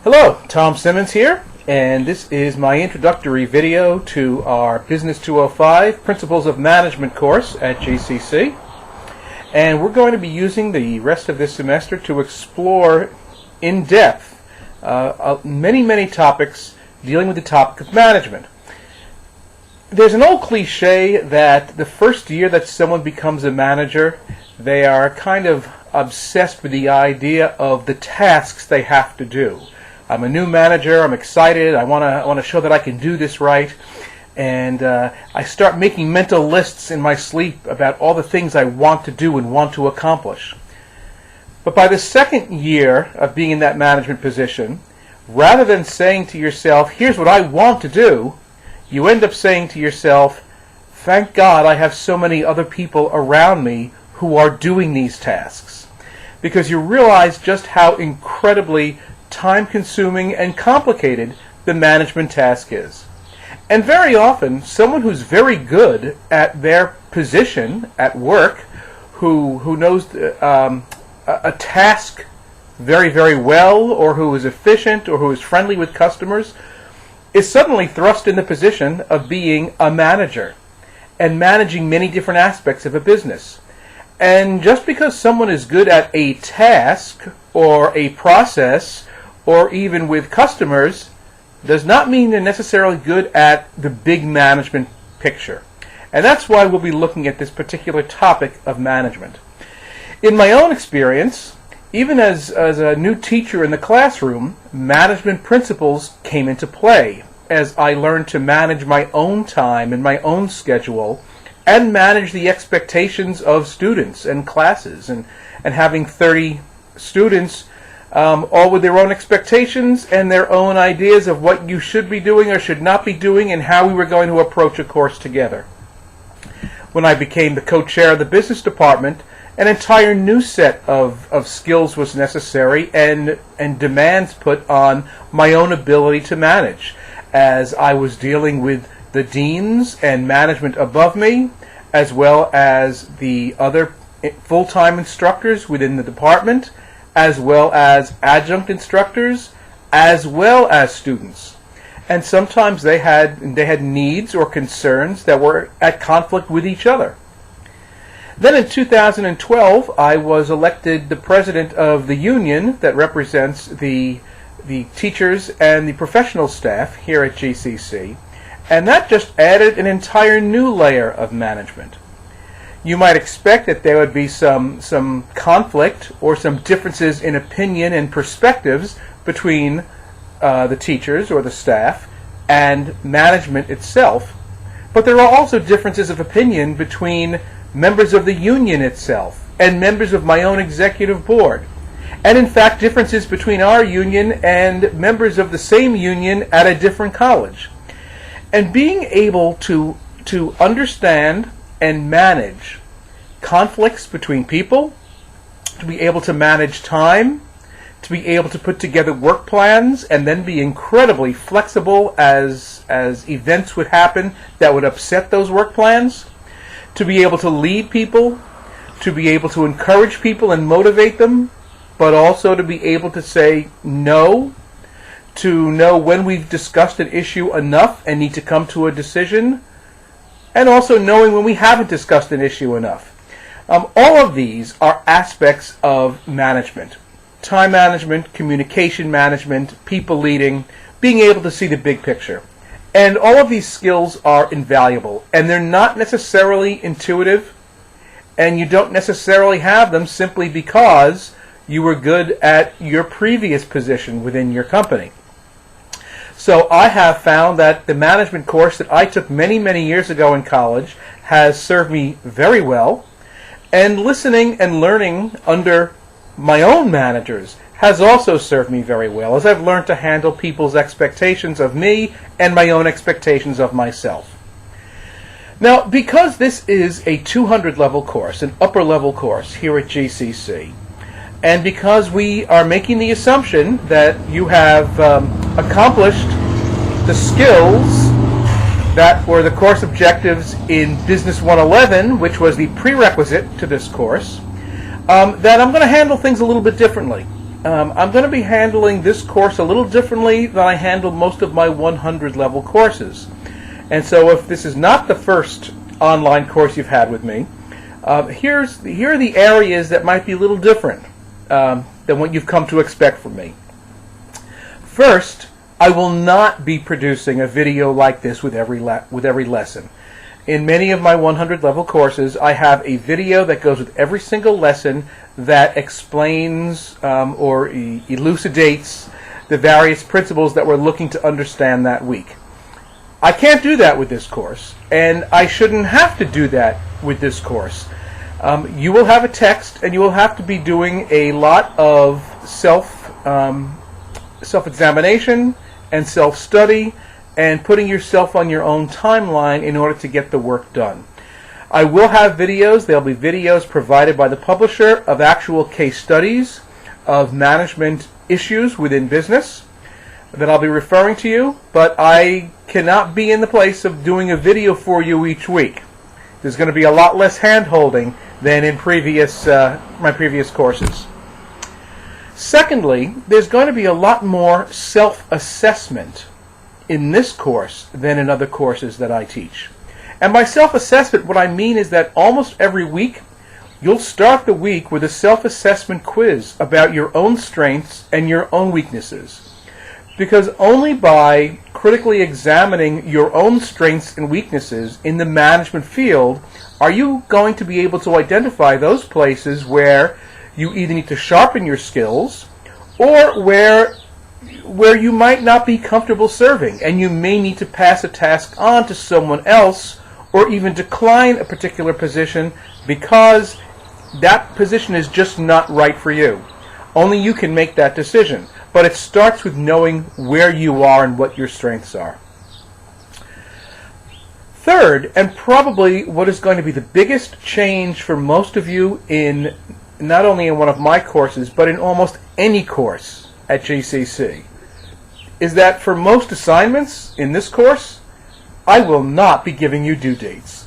Hello, Tom Simmons here, and this is my introductory video to our Business 205 Principles of Management course at GCC. And we're going to be using the rest of this semester to explore in depth many topics dealing with the topic of management. There's an old cliche that the first year that someone becomes a manager, they are kind of obsessed with the idea of the tasks they have to do. I'm a new manager, I'm excited, I want to show that I can do this right, and I start making mental lists in my sleep about all the things I want to do and want to accomplish. But by the second year of being in that management position, rather than saying to yourself, here's what I want to do, you end up saying to yourself, thank God I have so many other people around me who are doing these tasks. Because you realize just how incredibly time-consuming and complicated the management task is. And very often, someone who's very good at their position at work, who knows a task very well, or who is efficient, or who is friendly with customers, is suddenly thrust in the position of being a manager and managing many different aspects of a business. And just because someone is good at a task or a process or even with customers does not mean they're necessarily good at the big management picture. And that's why we'll be looking at this particular topic of management. In my own experience, even as a new teacher in the classroom, management principles came into play as I learned to manage my own time and my own schedule and manage the expectations of students and classes. And having 30 students all with their own expectations and their own ideas of what you should be doing or should not be doing and how we were going to approach a course together. When I became the co-chair of the business department, an entire new set of skills was necessary and demands put on my own ability to manage, as I was dealing with the deans and management above me, as well as the other full-time instructors within the department, as well as adjunct instructors, as well as students. And sometimes they had needs or concerns that were at conflict with each other. Then in 2012, I was elected the president of the union that represents the teachers and the professional staff here at GCC, and that just added an entire new layer of management. You might expect that there would be some conflict or some differences in opinion and perspectives between the teachers or the staff and management itself, but there are also differences of opinion between members of the union itself and members of my own executive board, and in fact differences between our union and members of the same union at a different college. And being able to understand and manage conflicts between people, to be able to manage time, to be able to put together work plans and then be incredibly flexible as events would happen that would upset those work plans, to be able to lead people, to be able to encourage people and motivate them, but also to be able to say no, to know when we've discussed an issue enough and need to come to a decision, and also knowing when we haven't discussed an issue enough. All of these are aspects of management. Time management, communication management, people leading, being able to see the big picture. And all of these skills are invaluable, and they're not necessarily intuitive, and you don't necessarily have them simply because you were good at your previous position within your company. So I have found that the management course that I took many years ago in college has served me very well, and listening and learning under my own managers has also served me very well, as I've learned to handle people's expectations of me and my own expectations of myself. Now, because this is a 200 level course, an upper level course here at GCC, and because we are making the assumption that you have accomplished the skills that were the course objectives in Business 111, which was the prerequisite to this course, that I'm going to handle things a little bit differently. I'm going to be handling this course a little differently than I handle most of my 100 level courses. And so if this is not the first online course you've had with me, here are the areas that might be a little different than what you've come to expect from me. First, I will not be producing a video like this with every lesson. In many of my 100 level courses, I have a video that goes with every single lesson that explains or elucidates the various principles that we're looking to understand that week. I can't do that with this course, and I shouldn't have to do that with this course. You will have a text, and you will have to be doing a lot of self-examination and self-study and putting yourself on your own timeline in order to get the work done. I will have videos. There'll be videos provided by the publisher of actual case studies of management issues within business that I'll be referring to you, but I cannot be in the place of doing a video for you each week. There's going to be a lot less hand-holding than in my previous courses. Secondly, there's going to be a lot more self-assessment in this course than in other courses that I teach. And by self-assessment, what I mean is that almost every week, you'll start the week with a self-assessment quiz about your own strengths and your own weaknesses. Because only by critically examining your own strengths and weaknesses in the management field are you going to be able to identify those places where you either need to sharpen your skills or where you might not be comfortable serving, and you may need to pass a task on to someone else or even decline a particular position because that position is just not right for you. Only you can make that decision, but it starts with knowing where you are and what your strengths are. Third, and probably what is going to be the biggest change for most of you in not only in one of my courses, but in almost any course at JCC, is that for most assignments in this course, I will not be giving you due dates.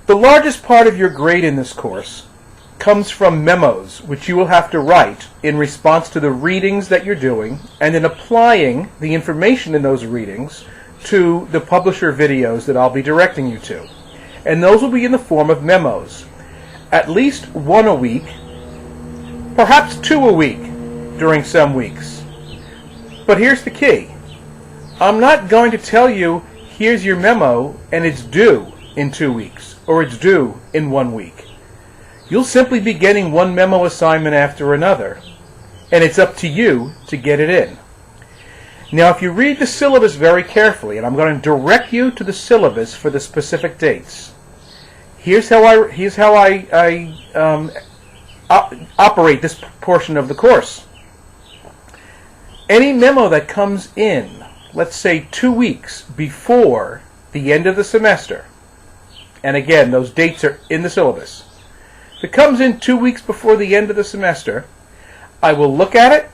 The largest part of your grade in this course comes from memos, which you will have to write in response to the readings that you're doing, and then applying the information in those readings to the publisher videos that I'll be directing you to. And those will be in the form of memos. At least one a week, perhaps two a week during some weeks. But here's the key. I'm not going to tell you, here's your memo, and it's due in 2 weeks, or it's due in 1 week. You'll simply be getting one memo assignment after another, and it's up to you to get it in. Now, if you read the syllabus very carefully, and I'm going to direct you to the syllabus for the specific dates, here's how I operate this portion of the course. Any memo that comes in, let's say 2 weeks before the end of the semester, and again, those dates are in the syllabus. If it comes in 2 weeks before the end of the semester, I will look at it,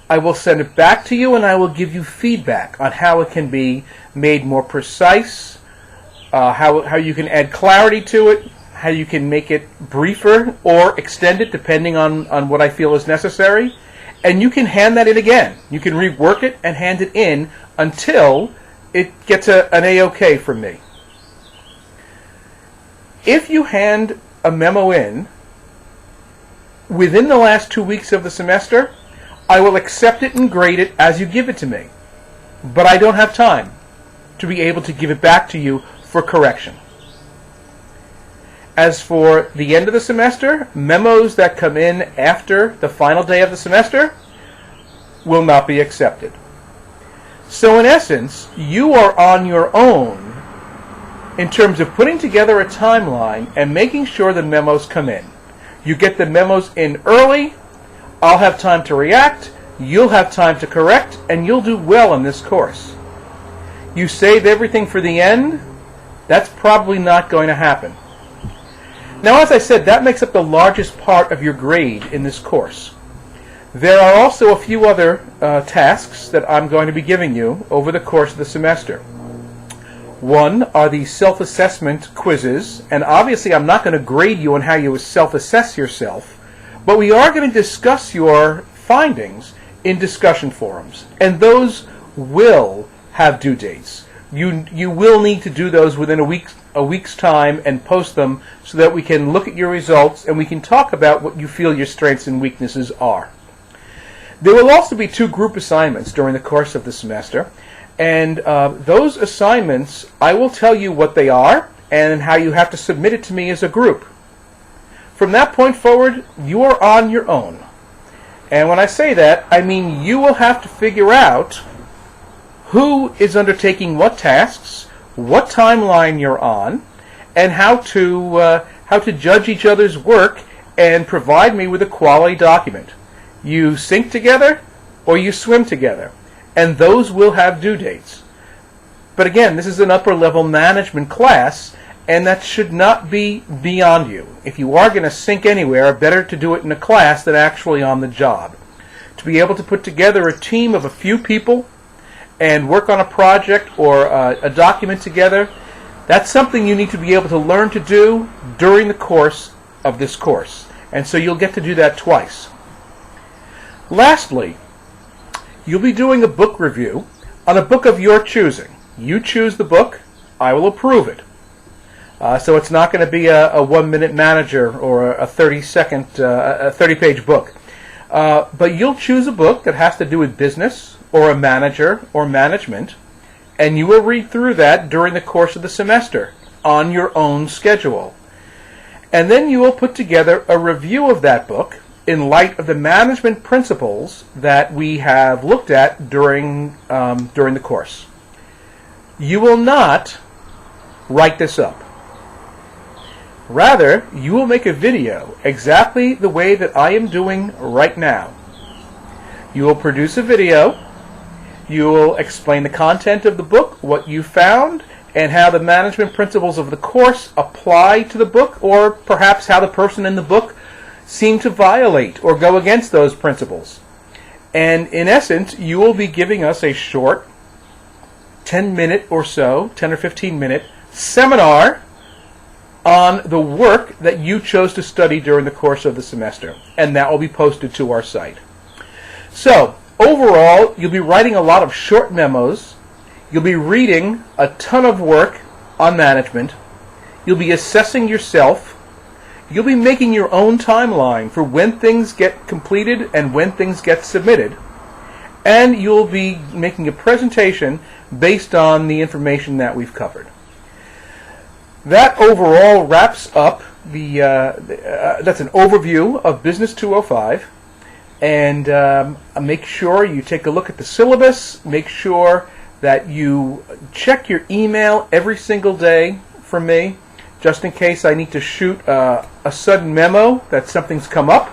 I will send it back to you, and I will give you feedback on how it can be made more precise, how you can add clarity to it, how you can make it briefer or extend it depending on what I feel is necessary. And you can hand that in again. You can rework it and hand it in until it gets an A-OK from me. If you hand a memo in within the last 2 weeks of the semester, I will accept it and grade it as you give it to me. But I don't have time to be able to give it back to you for correction. As for the end of the semester, memos that come in after the final day of the semester will not be accepted. So in essence, you are on your own in terms of putting together a timeline and making sure the memos come in. You get the memos in early, I'll have time to react, you'll have time to correct, and you'll do well in this course. You save everything for the end, that's probably not going to happen. Now, as I said, that makes up the largest part of your grade in this course. There are also a few other tasks that I'm going to be giving you over the course of the semester. One are the self-assessment quizzes, and obviously I'm not going to grade you on how you self-assess yourself, But we are going to discuss your findings in discussion forums, and those will have due dates. You will need to do those within a week's time and post them so that we can look at your results and we can talk about what you feel your strengths and weaknesses are. There will also be 2 group assignments during the course of the semester, and those assignments, I will tell you what they are and how you have to submit it to me as a group. From that point forward, you are on your own. And when I say that, I mean you will have to figure out who is undertaking what tasks, what timeline you're on, and how to judge each other's work and provide me with a quality document. You sink together or you swim together, and those will have due dates. But again, this is an upper level management class, and that should not be beyond you. If you are going to sink anywhere, better to do it in a class than actually on the job. To be able to put together a team of a few people and work on a project or a document together, that's something you need to be able to learn to do during the course of this course. And so you'll get to do that twice. Lastly, you'll be doing a book review on a book of your choosing. You choose the book, I will approve it. So it's not going to be a 1-minute manager or a 30-page book. But you'll choose a book that has to do with business or a manager or management, and you will read through that during the course of the semester on your own schedule. And then you will put together a review of that book in light of the management principles that we have looked at during the course. You will not write this up. Rather, you will make a video exactly the way that I am doing right now. You will produce a video. You will explain the content of the book, what you found, and how the management principles of the course apply to the book, or perhaps how the person in the book seemed to violate or go against those principles. And in essence, you will be giving us a short 10-minute or so, 10 or 15-minute seminar on the work that you chose to study during the course of the semester, and that will be posted to our site. So, overall, you'll be writing a lot of short memos, you'll be reading a ton of work on management, you'll be assessing yourself, you'll be making your own timeline for when things get completed and when things get submitted, and you'll be making a presentation based on the information that we've covered. That overall wraps up that's an overview of Business 205, and make sure you take a look at the syllabus. Make sure that you check your email every single day from me, just in case I need to shoot a sudden memo that something's come up.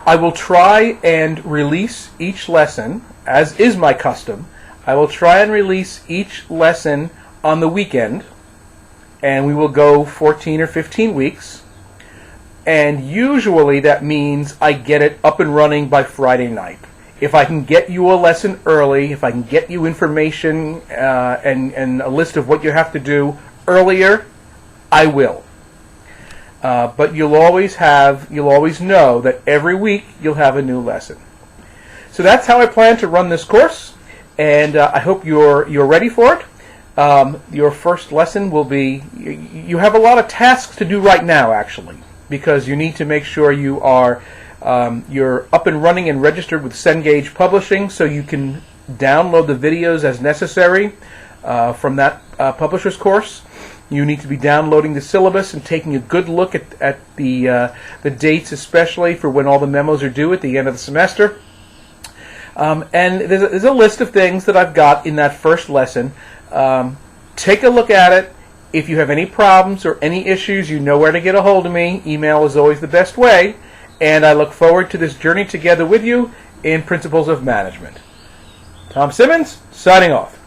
I will try and release each lesson, as is my custom. I will try and release each lesson on the weekend, and we will go 14 or 15 weeks, and usually that means I get it up and running by Friday night. If I can get you a lesson early, if I can get you information and a list of what you have to do earlier, I will. But you'll always know that every week you'll have a new lesson. So that's how I plan to run this course, and I hope you're ready for it. Your first lesson will be, you have a lot of tasks to do right now, actually, because you need to make sure you're up and running and registered with Cengage Publishing, so you can download the videos as necessary from that publisher's course. You need to be downloading the syllabus and taking a good look at the dates, especially for when all the memos are due at the end of the semester. And there's a list of things that I've got in that first lesson. Take a look at it. If you have any problems or any issues, you know where to get a hold of me. Email is always the best way. And I look forward to this journey together with you in Principles of Management. Tom Simmons, signing off.